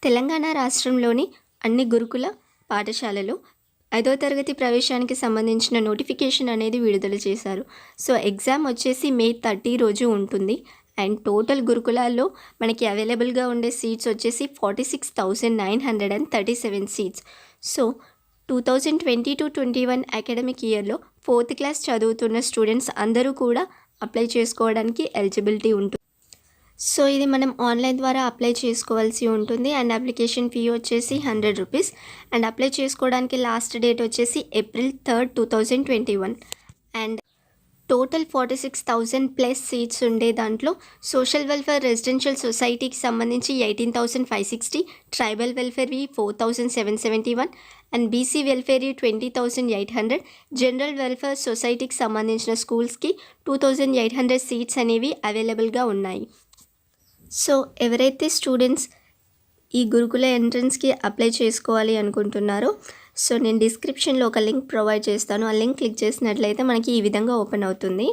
తెలంగాణ రాష్ట్రంలోని అన్ని గురుకుల పాఠశాలలు 5వ తరగతి ప్రవేశానికి సంబంధించిన నోటిఫికేషన్ అనేది విడుదల చేశారు. సో ఎగ్జామ్ వచ్చేసి మే 30 రోజు ఉంటుంది. అండ్ టోటల్ గురుకులాల్లో మనకి అవైలబుల్గా ఉండే సీట్స్ వచ్చేసి 46,937 సీట్స్. సో 2020-21 అకాడమిక్ ఇయర్లో 4th క్లాస్ చదువుతున్న స్టూడెంట్స్ అందరూ కూడా అప్లై చేసుకోవడానికి ఎలిజిబిలిటీ ఉంటుంది. సో ఇది మనం ఆన్లైన్ ద్వారా అప్లై చేసుకోవాల్సి ఉంటుంది. అండ్ అప్లికేషన్ ఫీ వచ్చేసి 100 రూపీస్. అండ్ అప్లై చేసుకోవడానికి లాస్ట్ డేట్ వచ్చేసి April 3, 2021. And total 46,000 plus seats ఉండే దాంట్లో సోషల్ వెల్ఫేర్ రెసిడెన్షియల్ సొసైటీకి సంబంధించి 18,560, ట్రైబల్ వెల్ఫేర్వి 4,771 అండ్ బీసీ వెల్ఫేర్వి 20,800, జనరల్ వెల్ఫేర్ సొసైటీకి సంబంధించిన స్కూల్స్కి 2,800 సీట్స్ అనేవి అవైలబుల్గా ఉన్నాయి. సో ఎవరైతే స్టూడెంట్స్ ఈ గురుకుల ఎంట్రన్స్కి అప్లై చేసుకోవాలి అనుకుంటున్నారో సో నేను డిస్క్రిప్షన్లో ఒక లింక్ ప్రొవైడ్ చేస్తాను. ఆ లింక్ క్లిక్ చేసినట్లయితే మనకి ఈ విధంగా ఓపెన్ అవుతుంది,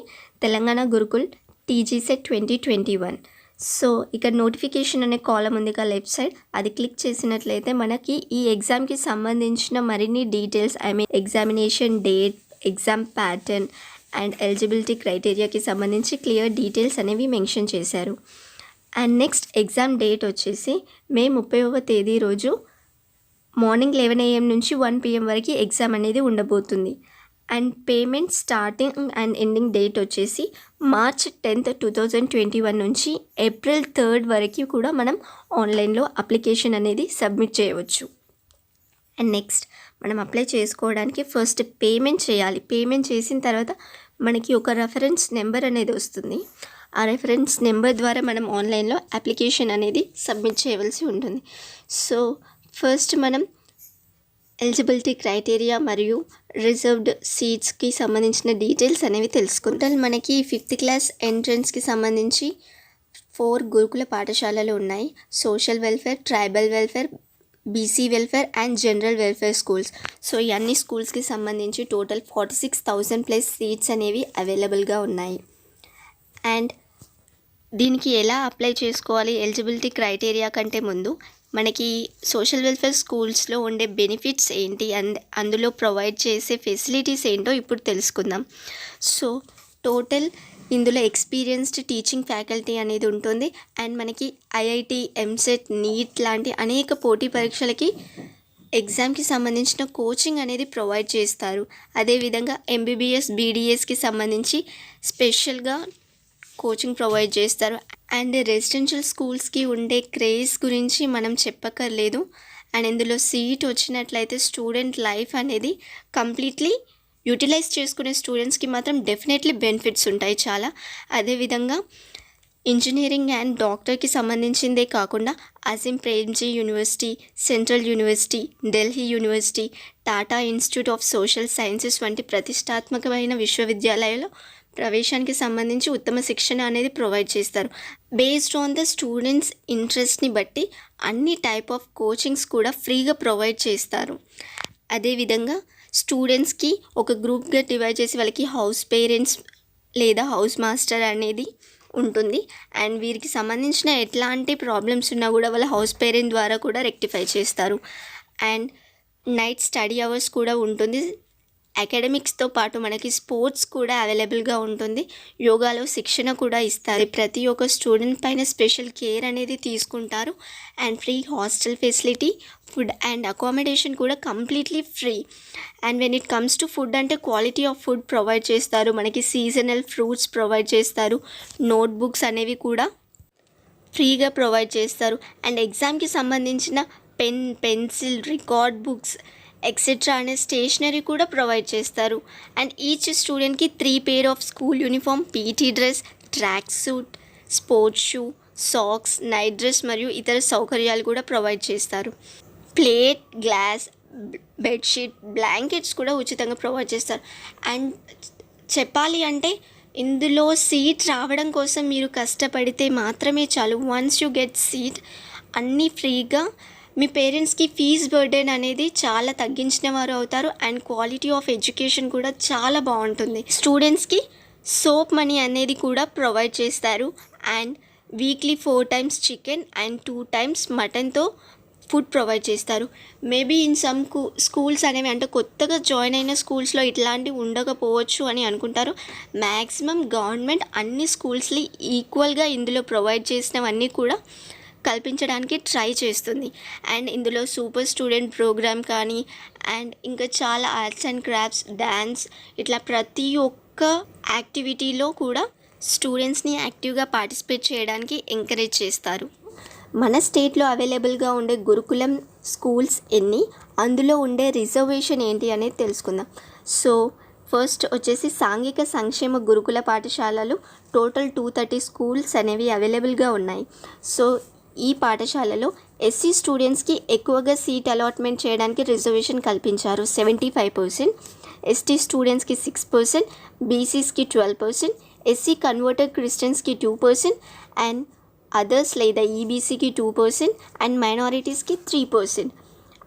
తెలంగాణ గురుకుల్ TGSET 2021. సో ఇక్కడ నోటిఫికేషన్ అనే కాలం ఉంది కదా లెఫ్ట్ సైడ్, అది క్లిక్ చేసినట్లయితే మనకి ఈ ఎగ్జామ్కి సంబంధించిన మరిన్ని details examination date, exam pattern and eligibility క్రైటీరియాకి సంబంధించి క్లియర్ డీటెయిల్స్ అనేవి మెన్షన్ చేశారు. అండ్ నెక్స్ట్ ఎగ్జామ్ డేట్ వచ్చేసి మే 30వ తేదీ రోజు మార్నింగ్ 11 AM నుంచి 1 PM వరకు ఎగ్జామ్ అనేది ఉండబోతుంది. And payment starting and ending date వచ్చేసి March 10, 2021 నుంచి April 3 వరకు కూడా మనం ఆన్లైన్లో అప్లికేషన్ అనేది సబ్మిట్ చేయవచ్చు. అండ్ నెక్స్ట్ మనం అప్లై చేసుకోవడానికి ఫస్ట్ పేమెంట్ చేయాలి. పేమెంట్ చేసిన తర్వాత మనకి ఒక రెఫరెన్స్ నెంబర్ అనేది వస్తుంది. ఆ రెఫరెన్స్ నెంబర్ ద్వారా మనం ఆన్లైన్లో అప్లికేషన్ అనేది సబ్మిట్ చేయవలసి ఉంటుంది. సో ఫస్ట్ మనం ఎలిజిబిలిటీ క్రైటీరియా మరియు రిజర్వ్డ్ సీట్స్కి సంబంధించిన డీటెయిల్స్ అనేవి తెలుసుకుంటాం. మనకి 5th క్లాస్ ఎంట్రన్స్కి సంబంధించి 4 గురుకుల పాఠశాలలు ఉన్నాయి. Social welfare, tribal welfare, BC welfare and general welfare schools. So ఈ అన్ని స్కూల్స్కి సంబంధించి టోటల్ 46,000 ప్లస్ సీట్స్ అనేవి అవైలబుల్గా ఉన్నాయి. అండ్ దీనికి ఎలా అప్లై చేసుకోవాలి, ఎలిజిబిలిటీ క్రైటీరియా కంటే ముందు మనకి సోషల్ వెల్ఫేర్ స్కూల్స్లో ఉండే బెనిఫిట్స్ ఏంటి అండ్ అందులో ప్రొవైడ్ చేసే ఫెసిలిటీస్ ఏంటో ఇప్పుడు తెలుసుకుందాం. సో టోటల్ ఇందులో ఎక్స్పీరియన్స్డ్ టీచింగ్ ఫ్యాకల్టీ అనేది ఉంటుంది. అండ్ మనకి IIT, MCET, NEET లాంటి అనేక పోటీ పరీక్షలకి ఎగ్జామ్కి సంబంధించిన కోచింగ్ అనేది ప్రొవైడ్ చేస్తారు. అదేవిధంగా MBBS, BDSకి సంబంధించి స్పెషల్గా కోచింగ్ ప్రొవైడ్ చేస్తారు. అండ్ రెసిడెన్షియల్ స్కూల్స్కి ఉండే క్రేజ్ గురించి మనం చెప్పక్కర్లేదు. అండ్ ఇందులో సీట్ వచ్చినట్లయితే స్టూడెంట్ లైఫ్ అనేది కంప్లీట్లీ యూటిలైజ్ చేసుకునే స్టూడెంట్స్కి మాత్రం డెఫినెట్లీ బెనిఫిట్స్ ఉంటాయి చాలా. అదేవిధంగా ఇంజనీరింగ్ అండ్ డాక్టర్కి సంబంధించిందే కాకుండా Azim Premji university, central university, Delhi university, Tata institute of social sciences వంటి ప్రతిష్టాత్మకమైన విశ్వవిద్యాలయాల్లో ప్రవేశానికి సంబంధించి ఉత్తమ శిక్షణ అనేది ప్రొవైడ్ చేస్తారు. బేస్డ్ ఆన్ ద స్టూడెంట్స్ ఇంట్రెస్ట్ని బట్టి అన్ని టైప్ ఆఫ్ కోచింగ్స్ కూడా ఫ్రీగా ప్రొవైడ్ చేస్తారు. అదేవిధంగా స్టూడెంట్స్కి ఒక గ్రూప్గా డివైడ్ చేసి వాళ్ళకి హౌస్ పేరెంట్స్ లేదా హౌస్ మాస్టర్ అనేది ఉంటుంది. అండ్ వీరికి సంబంధించిన ఎట్లాంటి ప్రాబ్లమ్స్ ఉన్నా కూడా వాళ్ళ హౌస్ పేరెంట్ ద్వారా కూడా రెక్టిఫై చేస్తారు. అండ్ నైట్ స్టడీ అవర్స్ కూడా ఉంటుంది. అకాడమిక్స్తో పాటు మనకి స్పోర్ట్స్ కూడా అవైలబుల్గా ఉంటుంది. యోగాలో శిక్షణ కూడా ఇస్తారు. ప్రతి ఒక్క స్టూడెంట్ పైన స్పెషల్ కేర్ అనేది తీసుకుంటారు. And free hostel facility, food and accommodation కూడా completely free. And when it comes to food అంటే క్వాలిటీ ఆఫ్ ఫుడ్ ప్రొవైడ్ చేస్తారు. మనకి సీజనల్ ఫ్రూట్స్ ప్రొవైడ్ చేస్తారు. నోట్బుక్స్ అనేవి కూడా ఫ్రీగా ప్రొవైడ్ చేస్తారు. అండ్ ఎగ్జామ్కి సంబంధించిన pen, pencil, record books etcetera అనే స్టేషనరీ కూడా ప్రొవైడ్ చేస్తారు. అండ్ ఈచ్ స్టూడెంట్కి 3 pair of school uniform, PT dress, track suit, sports shoe, socks, night dress మరియు ఇతర సౌకర్యాలు కూడా ప్రొవైడ్ చేస్తారు. ప్లేట్, గ్లాస్, బెడ్షీట్, బ్లాంకెట్స్ కూడా ఉచితంగా ప్రొవైడ్ చేస్తారు. అండ్ చెప్పాలి అంటే ఇందులో సీట్ రావడం కోసం మీరు కష్టపడితే మాత్రమే చాలు. వన్స్ యూ గెట్ సీట్ అన్నీ ఫ్రీగా మీ పేరెంట్స్కి ఫీజ్ బర్డెన్ అనేది చాలా తగ్గించిన వారు అవుతారు. అండ్ క్వాలిటీ ఆఫ్ ఎడ్యుకేషన్ కూడా చాలా బాగుంటుంది. స్టూడెంట్స్కి సోప్ మనీ అనేది కూడా ప్రొవైడ్ చేస్తారు. And weekly 4 times chicken and 2 times మటన్తో ఫుడ్ ప్రొవైడ్ చేస్తారు. మేబీ ఇన్ సమ్ స్కూల్స్ అనేవి అంటే కొత్తగా జాయిన్ అయిన స్కూల్స్లో ఇట్లాంటివి ఉండకపోవచ్చు అని అనుకుంటారు. మ్యాక్సిమం గవర్నమెంట్ అన్ని స్కూల్స్ని ఈక్వల్గా ఇందులో ప్రొవైడ్ చేసినవన్నీ కూడా కల్పించడానికి ట్రై చేస్తుంది. అండ్ ఇందులో సూపర్ స్టూడెంట్ ప్రోగ్రామ్ కానీ అండ్ ఇంకా చాలా ఆర్ట్స్ అండ్ క్రాఫ్ట్స్, డ్యాన్స్ ఇట్లా ప్రతి ఒక్క యాక్టివిటీలో కూడా స్టూడెంట్స్ని యాక్టివ్గా పార్టిసిపేట్ చేయడానికి ఎంకరేజ్ చేస్తారు. మన స్టేట్లో అవైలబుల్గా ఉండే గురుకులం స్కూల్స్ ఎన్ని, అందులో ఉండే రిజర్వేషన్ ఏంటి అనేది తెలుసుకుందాం. సో ఫస్ట్ వచ్చేసి సాంఘిక సంక్షేమ గురుకుల పాఠశాలలు టోటల్ 230 స్కూల్స్ అనేవి అవైలబుల్గా ఉన్నాయి. సో ఈ పాఠశాలలో ఎస్సీ స్టూడెంట్స్కి ఎక్కువగా సీట్ అలాట్మెంట్ చేయడానికి రిజర్వేషన్ కల్పించారు 75%, ఎస్టీ స్టూడెంట్స్కి 6%, బీసీస్కి 12%, ఎస్సీ కన్వర్టెడ్ క్రిస్టియన్స్కి 2% అండ్ అదర్స్ లేదా ఈబీసీకి 2% అండ్ మైనారిటీస్కి 3%.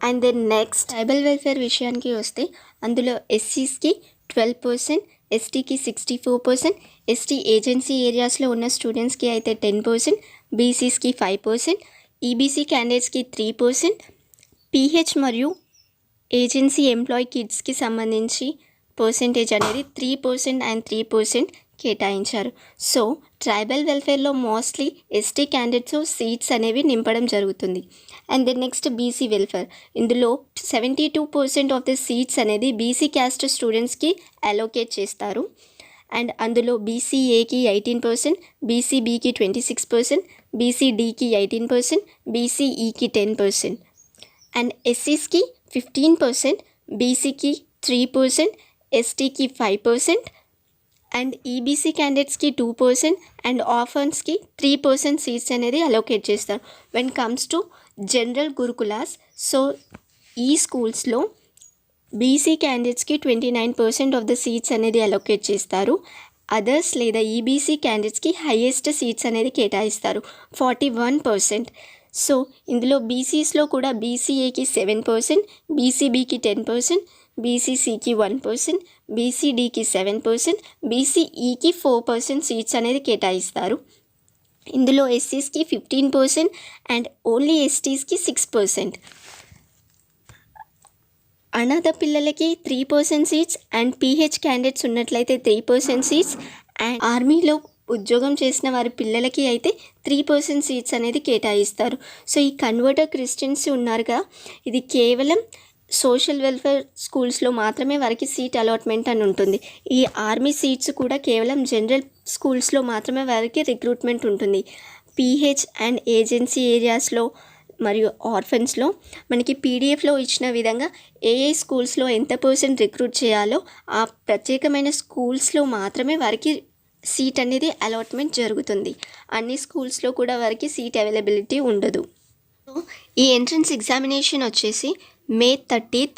And then next tribal welfare విషయానికి వస్తే అందులో ఎస్సీస్కి 12%, ఎస్టీకి 64%, ఎస్టీ ఏజెన్సీ ఏరియాస్లో ఉన్న స్టూడెంట్స్కి అయితే 10%, బీసీస్కి 5%, ఈబీసీ క్యాండిడేట్స్కి 3%, పీహెచ్ మరియు ఏజెన్సీ ఎంప్లాయీ కిడ్స్కి సంబంధించి పర్సెంటేజ్ అనేది 3% అండ్ 3% కేటాయించారు. సో ట్రైబల్ వెల్ఫేర్లో మోస్ట్లీ ఎస్టీ క్యాండిడేట్స్ సీట్స్ అనేవి నింపడం జరుగుతుంది. And then next BC welfare, ఇందులో 72% ఆఫ్ ద సీట్స్ అనేది బీసీ క్యాస్ట్ స్టూడెంట్స్కి అలోకేట్ చేస్తారు. అండ్ అందులో బీసీఏకి 18%, బీసీబీకి 26%, బీసీడీకి 18%, బీసీఈకి 10%. అండ్ ఎస్సీస్కి 15%, బీసీకి 3%, ఎస్టీకి 5% అండ్ ఈబీసీ క్యాండిడేట్స్కి 2% అండ్ ఆర్ఫన్స్కి 3% సీట్స్ అనేది అలోకేట్ చేస్తారు. వెన్ కమ్స్ టు జనరల్ గురుకులాస్, సో ఈ స్కూల్స్లో బీసీ క్యాండిడేట్స్కి 29% ఆఫ్ ద సీట్స్ అనేది అలోకేట్ చేస్తారు. అదర్స్ లేదా ఈబీసీ క్యాండిడేట్స్కి హైయెస్ట్ సీట్స్ అనేది కేటాయిస్తారు 41%. సో ఇందులో బీసీస్లో కూడా బీసీఏకి 7%, బీసీబీకి 10%, బీసీసీకి 1%, బీసీడీకి 7%, బీసీఈకి 4% సీట్స్ అనేది కేటాయిస్తారు. ఇందులో ఎస్సీస్కి 15% అండ్ ఓన్లీ ఎస్టీస్కి 6%. అనాథ పిల్లలకి 3% సీట్స్ అండ్ పీహెచ్ క్యాండిడేట్స్ ఉన్నట్లయితే 3% సీట్స్ అండ్ ఆర్మీలో ఉద్యోగం చేసిన వారి పిల్లలకి అయితే 3% సీట్స్ అనేది కేటాయిస్తారు. సో ఈ కన్వర్టర్ క్రిస్టియన్స్ ఉన్నారు కదా, ఇది కేవలం సోషల్ వెల్ఫేర్ స్కూల్స్లో మాత్రమే వారికి సీట్ అలాట్మెంట్ అని ఉంటుంది. ఈ ఆర్మీ సీట్స్ కూడా కేవలం జనరల్ స్కూల్స్లో మాత్రమే వారికి రిక్రూట్మెంట్ ఉంటుంది. పీహెచ్ అండ్ ఏజెన్సీ ఏరియాస్లో మరియు ఆర్ఫన్స్లో మనకి పీడిఎఫ్లో ఇచ్చిన విధంగా ఏ స్కూల్స్లో ఎంత పర్సెంట్ రిక్రూట్ చేయాలో ఆ ప్రత్యేకమైన స్కూల్స్లో మాత్రమే వారికి సీట్ అనేది అలాట్మెంట్ జరుగుతుంది. అన్ని స్కూల్స్లో కూడా వారికి సీట్ అవైలబిలిటీ ఉండదు. ఈ ఎంట్రన్స్ ఎగ్జామినేషన్ వచ్చేసి May 30th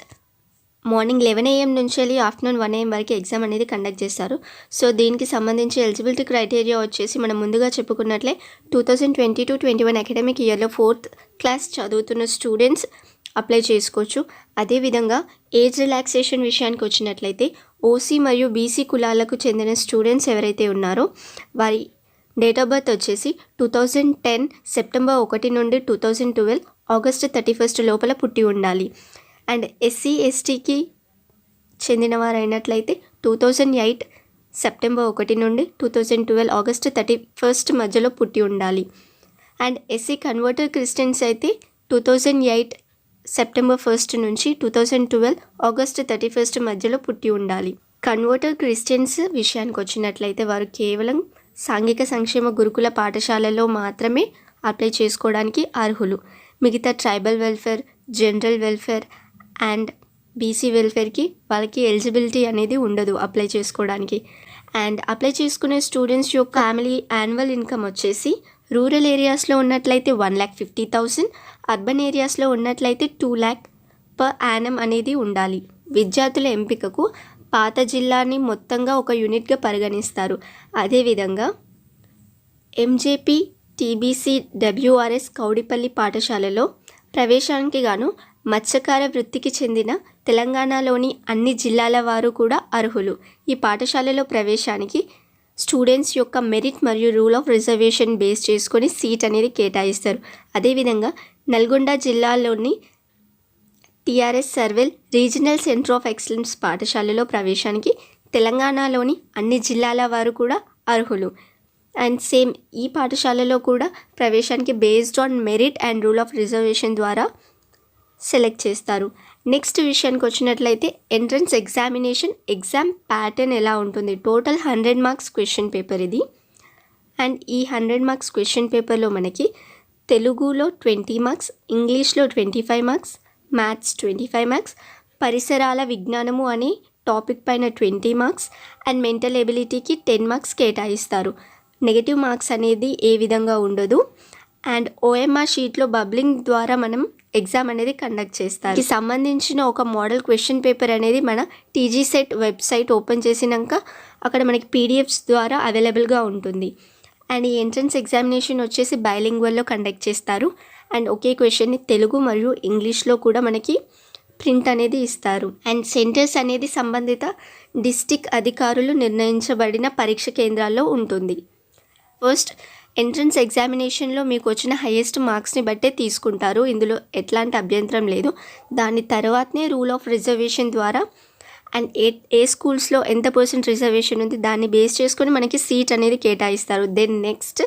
మార్నింగ్ 11 AM నుంచి వెళ్ళి ఆఫ్టర్నూన్ 1 AM వరకు ఎగ్జామ్ అనేది కండక్ట్ చేస్తారు. సో దీనికి సంబంధించి ఎలిజిబిలిటీ క్రైటీరియా వచ్చేసి మనం ముందుగా చెప్పుకున్నట్లే 2020-21 అకాడమిక్ ఇయర్లో 4th క్లాస్ చదువుతున్న స్టూడెంట్స్ అప్లై చేసుకోవచ్చు. అదేవిధంగా ఏజ్ రిలాక్సేషన్ విషయానికి వచ్చినట్లయితే ఓసీ మరియు బీసీ కులాలకు చెందిన స్టూడెంట్స్ ఎవరైతే ఉన్నారో వారి డేట్ ఆఫ్ బర్త్ వచ్చేసి 2010 సెప్టెంబర్ 1 నుండి 2012 ఆగస్టు 31 లోపల పుట్టి ఉండాలి. అండ్ ఎస్సీ ఎస్టీకి చెందిన వారైనట్లయితే 2008 సెప్టెంబర్ 1 నుండి 2012 ఆగస్టు 31 మధ్యలో పుట్టి ఉండాలి. అండ్ ఎస్సీ కన్వర్టర్ క్రిస్టియన్స్ అయితే 2008 సెప్టెంబర్ 1 నుంచి 2012 ఆగస్టు 31 మధ్యలో పుట్టి ఉండాలి. కన్వర్టర్ క్రిస్టియన్స్ విషయానికి వచ్చినట్లయితే వారు కేవలం సాంఘిక సంక్షేమ గురుకుల పాఠశాలలో మాత్రమే అప్లై చేసుకోవడానికి అర్హులు. మిగతా tribal welfare, general welfare and BC వెల్ఫేర్కి వాళ్ళకి ఎలిజిబిలిటీ అనేది ఉండదు అప్లై చేసుకోవడానికి. అండ్ అప్లై చేసుకునే స్టూడెంట్స్ యొక్క ఫ్యామిలీ యాన్యువల్ ఇన్కమ్ వచ్చేసి రూరల్ ఏరియాస్లో ఉన్నట్లయితే 1,50,000, అర్బన్ ఏరియాస్లో ఉన్నట్లయితే 2 lakh పర్ యానం అనేది ఉండాలి. విద్యార్థుల ఎంపికకు పాత జిల్లాని మొత్తంగా ఒక యూనిట్గా పరిగణిస్తారు. అదేవిధంగా ఎంజేపీ టీబీసీ డబ్ల్యూఆర్ఎస్ కౌడిపల్లి పాఠశాలలో ప్రవేశానికి గాను మత్స్యకార వృత్తికి చెందిన తెలంగాణలోని అన్ని జిల్లాల వారు కూడా అర్హులు. ఈ పాఠశాలలో ప్రవేశానికి స్టూడెంట్స్ యొక్క మెరిట్ మరియు రూల్ ఆఫ్ రిజర్వేషన్ బేస్ చేసుకొని సీట్ అనేది కేటాయిస్తారు. అదేవిధంగా నల్గొండ జిల్లాలోని TRS Sarvail regional centre of excellence పాఠశాలలో ప్రవేశానికి తెలంగాణలోని అన్ని జిల్లాల వారు కూడా అర్హులు. అండ్ సేమ్ ఈ పాఠశాలలో కూడా ప్రవేశానికి based on merit and rule of reservation ద్వారా సెలెక్ట్ చేస్తారు. నెక్స్ట్ విషయానికి వచ్చినట్లయితే ఎంట్రన్స్ ఎగ్జామ్ ప్యాటర్న్ ఎలా ఉంటుంది. టోటల్ 100 మార్క్స్ క్వశ్చన్ పేపర్ ఇది. అండ్ ఈ 100 మార్క్స్ క్వశ్చన్ పేపర్లో మనకి తెలుగులో 20 మార్క్స్, ఇంగ్లీష్లో 25 మార్క్స్, మ్యాథ్స్ 25 మార్క్స్, పరిసరాల విజ్ఞానము అనే టాపిక్ పైన 20 మార్క్స్ అండ్ మెంటల్ ఎబిలిటీకి 10 మార్క్స్ కేటాయిస్తారు. నెగటివ్ మార్క్స్ అనేది ఏ విధంగా ఉండదు. అండ్ OMR షీట్లో బబ్లింగ్ ద్వారా మనం ఎగ్జామ్ అనేది కండక్ట్ చేస్తారు. దీనికి సంబంధించిన ఒక మోడల్ క్వశ్చన్ పేపర్ అనేది మన TGSET వెబ్సైట్ ఓపెన్ చేసినాక అక్కడ మనకి PDFs ద్వారా అవైలబుల్గా ఉంటుంది. అండ్ ఈ ఎంట్రన్స్ ఎగ్జామినేషన్ వచ్చేసి బైలింగ్వల్లో కండక్ట్ చేస్తారు. అండ్ ఒకే క్వశ్చన్ని తెలుగు మరియు ఇంగ్లీష్లో కూడా మనకి ప్రింట్ అనేది ఇస్తారు. అండ్ సెంటర్స్ అనేది సంబంధిత డిస్ట్రిక్ట్ అధికారులు నిర్ణయించబడిన పరీక్ష కేంద్రాల్లో ఉంటుంది. ఫస్ట్ ఎంట్రన్స్ ఎగ్జామినేషన్లో మీకు వచ్చిన హైయెస్ట్ మార్క్స్ని బట్టే తీసుకుంటారు. ఇందులో ఎట్లాంటి అభ్యంతరం లేదు. దాని తర్వాతనే రూల్ ఆఫ్ రిజర్వేషన్ ద్వారా అండ్ ఏ స్కూల్స్లో ఎంత % రిజర్వేషన్ ఉంది దాన్ని బేస్ చేసుకొని మనకి సీట్ అనేది కేటాయిస్తారు. దెన్ నెక్స్ట్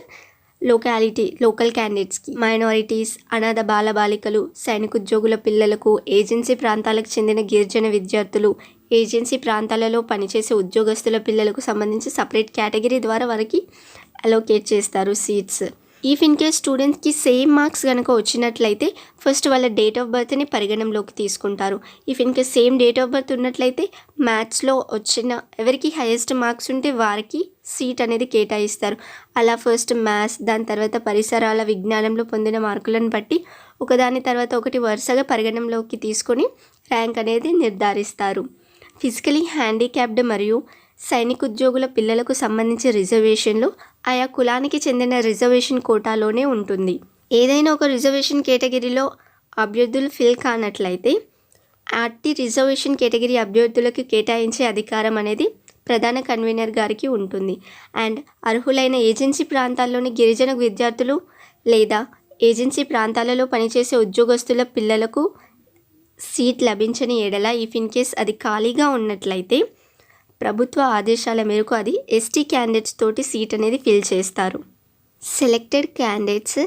లోకల్ క్యాండిడేట్స్కి, మైనారిటీస్, అనాథ బాలబాలికలు, సైనికోద్యోగుల పిల్లలకు, ఏజెన్సీ ప్రాంతాలకు చెందిన గిరిజన విద్యార్థులు, ఏజెన్సీ ప్రాంతాలలో పనిచేసే ఉద్యోగస్తుల పిల్లలకు సంబంధించి సపరేట్ కేటగిరీ ద్వారా వారికి అలోకేట్ చేస్తారు సీట్స్. ఇఫ్ ఇన్ కేస్ స్టూడెంట్స్కి సేమ్ మార్క్స్ కనుక వచ్చినట్లయితే ఫస్ట్ వాళ్ళ డేట్ ఆఫ్ బర్త్ని పరిగణంలోకి తీసుకుంటారు. If in case same date of birth ఉన్నట్లయితే మ్యాథ్స్లో వచ్చిన ఎవరికి హైయెస్ట్ మార్క్స్ ఉంటే వారికి సీట్ అనేది కేటాయిస్తారు. అలా ఫస్ట్ మ్యాథ్స్, దాని తర్వాత పరిసరాల విజ్ఞానంలో పొందిన మార్కులను బట్టి ఒకదాని తర్వాత ఒకటి వరుసగా పరిగణంలోకి తీసుకొని ర్యాంక్ అనేది నిర్ధారిస్తారు. ఫిజికలీ హ్యాండిక్యాప్డ్ మరియు సైనికోద్యోగుల పిల్లలకు సంబంధించి రిజర్వేషన్లు ఆయా కులానికి చెందిన రిజర్వేషన్ కోటాలోనే ఉంటుంది. ఏదైనా ఒక రిజర్వేషన్ కేటగిరీలో అభ్యర్థులు ఫిల్ కానట్లయితే అట్టి రిజర్వేషన్ కేటగిరీ అభ్యర్థులకు కేటాయించే అధికారం అనేది ప్రధాన కన్వీనర్ గారికి ఉంటుంది. అండ్ అర్హులైన ఏజెన్సీ ప్రాంతాల్లోని గిరిజన విద్యార్థులు లేదా ఏజెన్సీ ప్రాంతాలలో పనిచేసే ఉద్యోగస్తుల పిల్లలకు సీట్ లభించని ఎడల ఇఫ్ ఇన్ కేస్ అది ఖాళీగా ఉన్నట్లయితే ప్రభుత్వ ఆదేశాల మేరకు అది ST క్యాండిడేట్స్ తోటి సీట్ అనేది ఫిల్ చేస్తారు. సెలెక్టెడ్ క్యాండిడేట్స్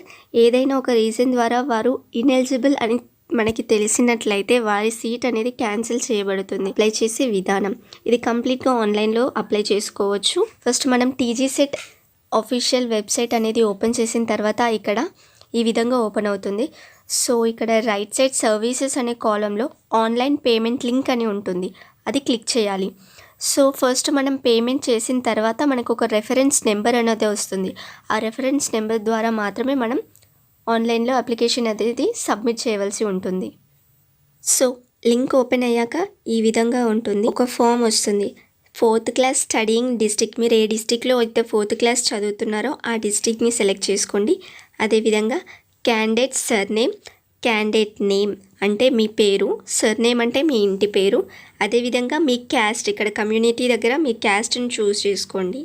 ఏదైనా ఒక రీజన్ ద్వారా వారు ఇనెలిజిబుల్ అని మనకి తెలిసినట్లయితే వారి సీట్ అనేది క్యాన్సిల్ చేయబడుతుంది. అప్లై చేసే విధానం ఇది కంప్లీట్గా ఆన్లైన్లో అప్లై చేసుకోవచ్చు. ఫస్ట్ మనం TGSET ఆఫీషియల్ వెబ్సైట్ అనేది ఓపెన్ చేసిన తర్వాత ఇక్కడ ఈ విధంగా ఓపెన్ అవుతుంది. సో ఇక్కడ రైట్ సైడ్ సర్వీసెస్ అనే కాలంలో ఆన్లైన్ పేమెంట్ లింక్ అని ఉంటుంది, అది క్లిక్ చేయాలి. సో ఫస్ట్ మనం పేమెంట్ చేసిన తర్వాత మనకు ఒక రెఫరెన్స్ నెంబర్ అనేది వస్తుంది. ఆ రెఫరెన్స్ నెంబర్ ద్వారా మాత్రమే మనం ఆన్లైన్లో అప్లికేషన్ అనేది సబ్మిట్ చేయవలసి ఉంటుంది. సో లింక్ ఓపెన్ అయ్యాక ఈ విధంగా ఉంటుంది. ఒక ఫామ్ వస్తుంది. 4th క్లాస్ స్టడీయింగ్ డిస్ట్రిక్ట్, మీరు ఏ డిస్ట్రిక్ట్లో అయితే 4th క్లాస్ చదువుతున్నారో ఆ డిస్ట్రిక్ట్ని సెలెక్ట్ చేసుకోండి. అదేవిధంగా క్యాండిడేట్ సర్నేమ్, క్యాండిడేట్ నేమ్ అంటే మీ పేరు, సర్నేమ్ అంటే మీ ఇంటి పేరు, అదేవిధంగా మీ క్యాస్ట్, ఇక్కడ కమ్యూనిటీ దగ్గర మీ క్యాస్ట్ని చూస్ చేసుకోండి.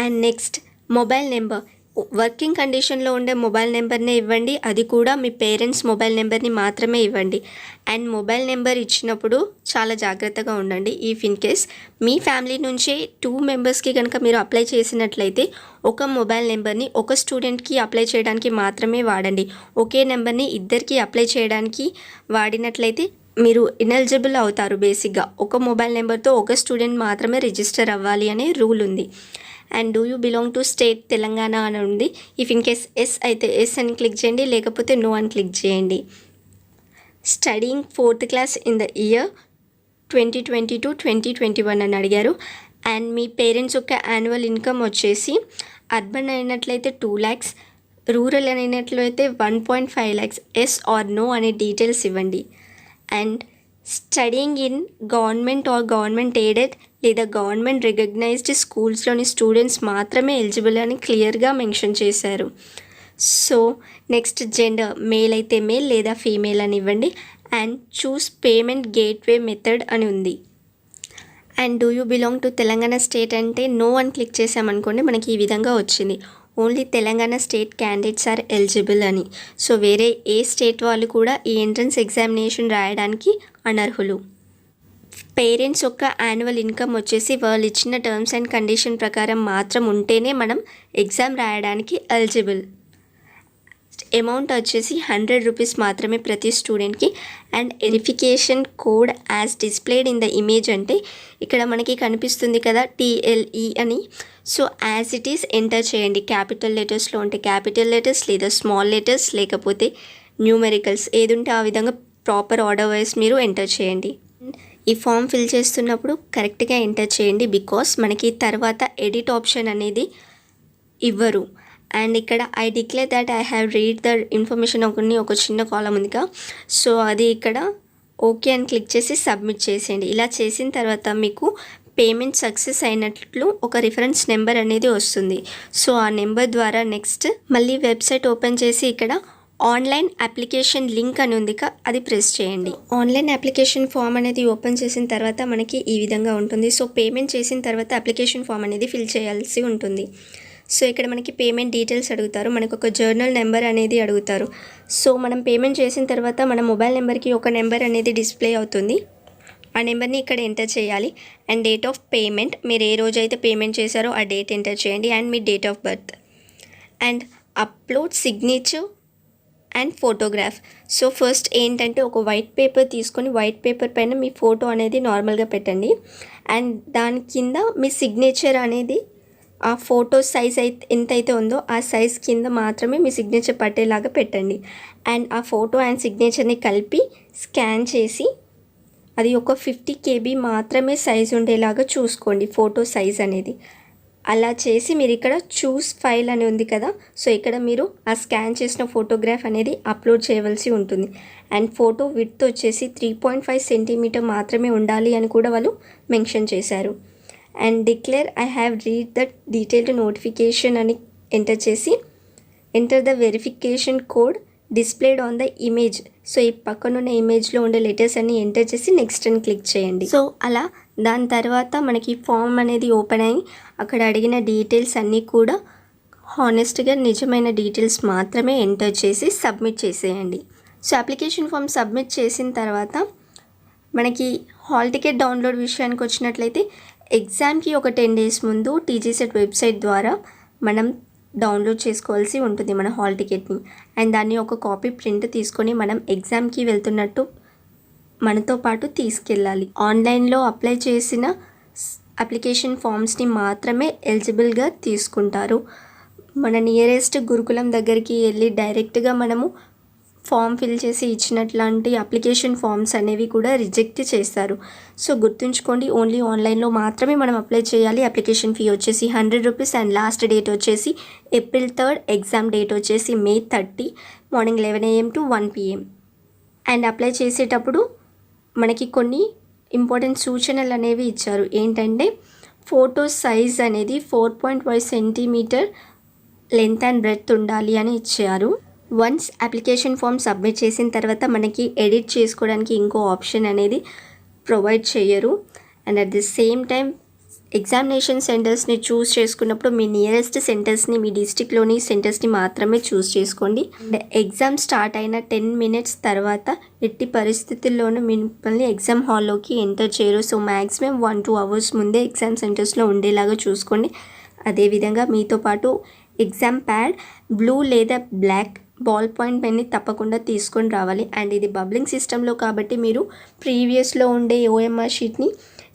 And next mobile number, working కండిషన్లో ఉండే మొబైల్ నెంబర్నే ఇవ్వండి, అది కూడా మీ పేరెంట్స్ మొబైల్ నెంబర్ని మాత్రమే ఇవ్వండి. అండ్ మొబైల్ నెంబర్ ఇచ్చినప్పుడు చాలా జాగ్రత్తగా ఉండండి. If in case me family నుంచే 2 మెంబర్స్కి కనుక మీరు అప్లై చేసినట్లయితే ఒక మొబైల్ నెంబర్ని ఒక స్టూడెంట్కి అప్లై చేయడానికి మాత్రమే వాడండి. ఒకే నెంబర్ని ఇద్దరికి అప్లై చేయడానికి వాడినట్లయితే మీరు ఇనెలిజిబుల్ అవుతారు. బేసిక్గా ఒక మొబైల్ నెంబర్తో ఒక స్టూడెంట్ మాత్రమే రిజిస్టర్ అవ్వాలి అనే రూల్ ఉంది. And do you belong to state Telangana అని ఉంది. ఇఫ్ ఇన్ కేస్ ఎస్ అయితే ఎస్ అని క్లిక్ చేయండి, లేకపోతే నో అని క్లిక్ చేయండి. Studying 4th class in the year 2020-2021 అని అడిగారు. అండ్ మీ పేరెంట్స్ యొక్క యాన్యువల్ ఇన్కమ్ వచ్చేసి అర్బన్ అయినట్లయితే 2 lakhs, రూరల్ అయినట్లయితే 1.5 lakhs. ఎస్ ఆర్ నో అనే డీటెయిల్స్ ఇవ్వండి. And studying in government are government aided లేదా గవర్నమెంట్ రికగ్నైజ్డ్ స్కూల్స్లోని స్టూడెంట్స్ మాత్రమే ఎలిజిబుల్ అని క్లియర్గా మెన్షన్ చేశారు. సో నెక్స్ట్ జెండర్, మేల్ అయితే మేల్ లేదా ఫీమేల్ అని ఇవ్వండి. And choose payment gateway method అని ఉంది. And do you belong to Telangana state అంటే నో అని క్లిక్ చేసామనుకోండి మనకి ఈ విధంగా వచ్చింది. Only Telangana state candidates are eligible అని. సో వేరే ఏ స్టేట్ వాళ్ళు కూడా ఈ ఎంట్రన్స్ ఎగ్జామినేషన్ రాయడానికి అనర్హులు. పేరెంట్స్ యొక్క యాన్యువల్ ఇన్కమ్ వచ్చేసి వాళ్ళు ఇచ్చిన టర్మ్స్ అండ్ కండిషన్ ప్రకారం మాత్రం ఉంటేనే మనం ఎగ్జామ్ రాయడానికి ఎలిజిబుల్. అమౌంట్ వచ్చేసి 100 రూపీస్ మాత్రమే ప్రతి స్టూడెంట్కి. And verification code as displayed in the image అంటే ఇక్కడ మనకి కనిపిస్తుంది కదా TLE అని. So as it is enter చేయండి. క్యాపిటల్ లెటర్స్లో ఉంటే క్యాపిటల్ లెటర్స్ లేదా స్మాల్ లెటర్స్ లేకపోతే న్యూమెరికల్స్ ఏది ఉంటే ఆ విధంగా ప్రాపర్ ఆర్డర్ వైజ్ మీరు ఎంటర్ చేయండి. ఈ ఫామ్ ఫిల్ చేస్తున్నప్పుడు కరెక్ట్గా ఎంటర్ చేయండి, బికాస్ మనకి తర్వాత ఎడిట్ ఆప్షన్ అనేది ఇవ్వరు. అండ్ ఇక్కడ I declare that I have read the information ఒక చిన్న కాలం ఉందిగా, సో అది ఇక్కడ ఓకే అని క్లిక్ చేసి సబ్మిట్ చేసేయండి. ఇలా చేసిన తర్వాత మీకు పేమెంట్ సక్సెస్ అయినట్లు ఒక రిఫరెన్స్ నెంబర్ అనేది వస్తుంది. సో ఆ నెంబర్ ద్వారా నెక్స్ట్ మళ్ళీ వెబ్సైట్ ఓపెన్ చేసి ఇక్కడ ఆన్లైన్ అప్లికేషన్ లింక్ అని ఉంది, అది ప్రెస్ చేయండి. ఆన్లైన్ అప్లికేషన్ ఫామ్ అనేది ఓపెన్ చేసిన తర్వాత మనకి ఈ విధంగా ఉంటుంది. సో పేమెంట్ చేసిన తర్వాత అప్లికేషన్ ఫామ్ అనేది ఫిల్ చేయాల్సి ఉంటుంది. సో ఇక్కడ మనకి పేమెంట్ డీటెయిల్స్ అడుగుతారు, మనకు ఒక జర్నల్ నెంబర్ అనేది అడుగుతారు. సో మనం పేమెంట్ చేసిన తర్వాత మన మొబైల్ నెంబర్కి ఒక నెంబర్ అనేది డిస్ప్లే అవుతుంది. ఆ నెంబర్ని ఇక్కడ ఎంటర్ చేయాలి. అండ్ డేట్ ఆఫ్ పేమెంట్, మీరు ఏ రోజైతే పేమెంట్ చేశారో ఆ డేట్ ఎంటర్ చేయండి. And me date of birth. And upload signature and photograph. So first ఏంటంటే ఒక వైట్ పేపర్ తీసుకొని వైట్ పేపర్ పైన మీ ఫోటో అనేది నార్మల్గా పెట్టండి. అండ్ దాని కింద మీ సిగ్నేచర్ అనేది ఆ ఫోటో సైజ్ ఎంతైతే ఉందో ఆ సైజ్ కింద మాత్రమే మీ సిగ్నేచర్ పట్టేలాగా పెట్టండి. అండ్ ఆ ఫోటో అండ్ సిగ్నేచర్ని కలిపి స్కాన్ చేసి అది ఒక 50 KB మాత్రమే సైజ్ ఉండేలాగా చూసుకోండి ఫోటో సైజ్ అనేది. అలా చేసి మీరు ఇక్కడ చూస్ ఫైల్ అని ఉంది కదా, సో ఇక్కడ మీరు ఆ స్కాన్ చేసిన ఫోటోగ్రాఫ్ అనేది అప్లోడ్ చేయవలసి ఉంటుంది. అండ్ ఫోటో విడ్త్ వచ్చేసి 3.5 సెంటీమీటర్ మాత్రమే ఉండాలి అని కూడా వాళ్ళు మెన్షన్ చేశారు. And declare I have read the detailed notification అని ఎంటర్ చేసి enter the verification code displayed on the image. So ఈ పక్కనున్న ఇమేజ్లో ఉండే లెటర్స్ అన్ని ఎంటర్ చేసి నెక్స్ట్ అని క్లిక్ చేయండి. సో అలా దాని తర్వాత మనకి ఫామ్ అనేది ఓపెన్ అయ్యి అక్కడ అడిగిన డీటెయిల్స్ అన్నీ కూడా హానెస్ట్గా నిజమైన డీటెయిల్స్ మాత్రమే ఎంటర్ చేసి సబ్మిట్ చేసేయండి. సో అప్లికేషన్ ఫామ్ సబ్మిట్ చేసిన తర్వాత మనకి హాల్ టికెట్ డౌన్లోడ్ విషయానికి వచ్చినట్లయితే ఎగ్జామ్కి ఒక 10 days ముందు టీజీసెట్ వెబ్సైట్ ద్వారా మనం డౌన్లోడ్ చేసుకోవాల్సి ఉంటుంది మన హాల్ టికెట్ని. అండ్ దాన్ని ఒక కాపీ ప్రింట్ తీసుకొని మనం ఎగ్జామ్కి వెళ్తున్నట్టు మనతో పాటు తీసుకెళ్ళాలి. ఆన్లైన్లో అప్లై చేసిన అప్లికేషన్ ఫామ్స్ని మాత్రమే ఎలిజిబుల్గా తీసుకుంటారు. మన నియరెస్ట్ గురుకులం దగ్గరికి వెళ్ళి డైరెక్ట్గా మనము ఫామ్ ఫిల్ చేసి ఇచ్చినట్లాంటి అప్లికేషన్ ఫామ్స్ అనేవి కూడా రిజెక్ట్ చేస్తారు. సో గుర్తుంచుకోండి, ఓన్లీ ఆన్లైన్లో మాత్రమే మనం అప్లై చేయాలి. అప్లికేషన్ ఫీ వచ్చేసి 100 రూపీస్. అండ్ లాస్ట్ డేట్ వచ్చేసి April 3rd, ఎగ్జామ్ డేట్ వచ్చేసి May 30 morning 11 AM to 1 PM. And apply చేసేటప్పుడు మనకి కొన్ని ఇంపార్టెంట్ సూచనలు అనేవి ఇచ్చారు. ఏంటంటే ఫోటో సైజ్ అనేది 4.5 సెంటీమీటర్ లెంత్ అండ్ బ్రెడ్త్ ఉండాలి అని ఇచ్చారు. వన్స్ అప్లికేషన్ ఫామ్ సబ్మిట్ చేసిన తర్వాత మనకి ఎడిట్ చేసుకోవడానికి ఇంకో ఆప్షన్ అనేది ప్రొవైడ్ చేయరు. And at the same time examination సెంటర్స్ని చూస్ చేసుకున్నప్పుడు మీ నియరెస్ట్ సెంటర్స్ని, మీ డిస్టిక్లోని సెంటర్స్ని మాత్రమే చూస్ చేసుకోండి. అండ్ ఎగ్జామ్ స్టార్ట్ అయిన 10 minutes తర్వాత ఎట్టి పరిస్థితుల్లోనూ మిమ్మల్ని ఎగ్జామ్ హాల్లోకి ఎంటర్ చేయరు. సో మ్యాక్సిమం 1-2 hours ముందే ఎగ్జామ్ సెంటర్స్లో ఉండేలాగా చూసుకోండి. అదేవిధంగా మీతో పాటు ఎగ్జామ్ ప్యాడ్, బ్లూ లేదా బ్లాక్ బాల్ పాయింట్ పెన్ని తప్పకుండా తీసుకొని రావాలి. అండ్ ఇది బబ్లింగ్ సిస్టంలో కాబట్టి మీరు ప్రీవియస్లో ఉండే OMR షీట్ని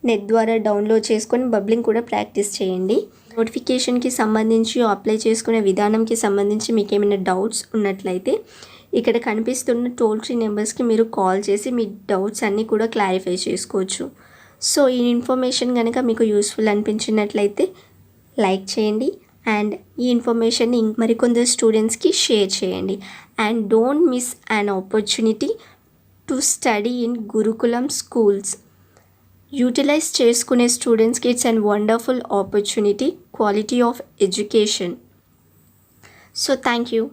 నెట్ ద్వారా డౌన్లోడ్ చేసుకొని బబ్లింగ్ కూడా ప్రాక్టీస్ చేయండి. నోటిఫికేషన్కి సంబంధించి అప్లై చేసుకునే విధానంకి సంబంధించి మీకు ఏమైనా డౌట్స్ ఉన్నట్లయితే ఇక్కడ కనిపిస్తున్న టోల్ ఫ్రీ నెంబర్స్కి మీరు కాల్ చేసి మీ డౌట్స్ అన్నీ కూడా క్లారిఫై చేసుకోవచ్చు. సో ఈ ఇన్ఫర్మేషన్ కనుక మీకు యూస్ఫుల్ అనిపించినట్లయితే లైక్ చేయండి. అండ్ ఈ ఇన్ఫర్మేషన్ని మరికొందరు స్టూడెంట్స్కి షేర్ చేయండి. And don't miss an opportunity to study in gurukulam schools. Utilise చేసుకునే స్టూడెంట్స్కి it's and wonderful opportunity, quality of education. So thank you.